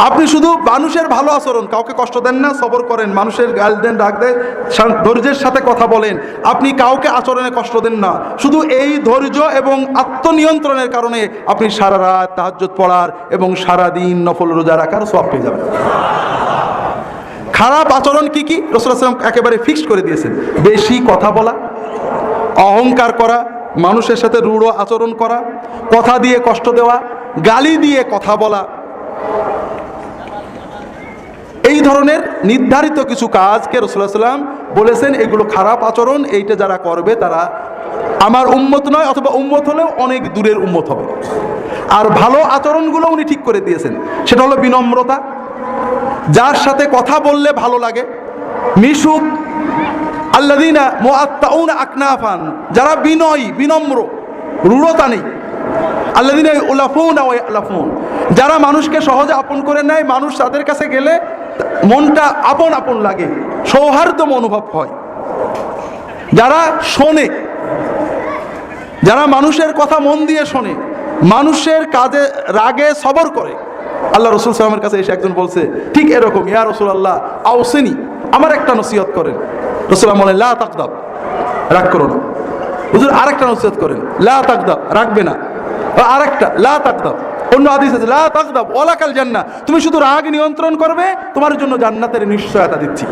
আপনি শুধু মানুষের ভালো আচরণ, কাউকে কষ্ট দেন না, সবর করেন, মানুষের গাল দেন, রাগ দেন, ধৈর্যের সাথে কথা বলেন, আপনি কাউকে আচরণে কষ্ট দেন না, শুধু এই ধৈর্য এবং আত্মনিয়ন্ত্রণের কারণে আপনি সারা রাত তাহাজ্জুদ পড়ার এবং সারাদিন নফল রোজা রাখার সওয়াব পেয়ে যাবেন। খারাপ আচরণ কি কি রাসূলুল্লাহ সাল্লাল্লাহু আলাইহি ওয়াসাল্লাম একেবারে ফিক্সড করে দিয়েছেন। বেশি কথা বলা, অহংকার করা, মানুষের সাথে রূঢ় আচরণ করা, কথা দিয়ে কষ্ট দেওয়া, গালি দিয়ে কথা বলা, এই ধরনের নির্ধারিত কিছু কাজকে রাসূলুল্লাহ সাল্লাল্লাহু আলাইহি ওয়াসাল্লাম বলেছেন এগুলো খারাপ আচরণ, এইটা যারা করবে তারা আমার উম্মত নয়, অথবা উম্মত হলেও অনেক দূরের উম্মত হবে। আর ভালো আচরণগুলো উনি ঠিক করে দিয়েছেন, সেটা হলো বিনম্রতা, যার সাথে কথা বললে ভালো লাগে, মিশুক, আল্লাযীনা মুআত্তাউনা আকনাফান, যারা বিনয়ী, বিনম্র, রূঢ়তা নেই, আল্লাযীনা ইউলাফুনা ওয়া ইয়ালাফুন, যারা মানুষকে সহজে আপন করে নেয়, মানুষ তাদের কাছে গেলে মনটা আপন আপন লাগে, সৌহার্দ্য অনুভব হয়, যারা শোনে, যারা মানুষের কথা মন দিয়ে শোনে, মানুষের কাজে রাগে সবর করে। আল্লাহ রাসূল সাল্লাল্লাহু আলাইহি ওয়াসাল্লামের কাছে এসে একজন বলছে ঠিক এরকম, ইয়া রাসূলুল্লাহ আওসিনি, আমার একটা নসিহত করেন। রাসূলুল্লাহ বলেন লা তাকদাব, রাগ করো না। হুজুর আরেকটা নসিহত করেন, লা তাকদাব, রাগবে না। আরেকটা লা তাকদাব, অন্য হাদিস আছে লা তাকদাব ওয়ালাকাল জান্নাহ, তুমি শুধু রাগ নিয়ন্ত্রণ করবে, তোমার জন্য জান্নাতের নিশ্চয়তা দিচ্ছি।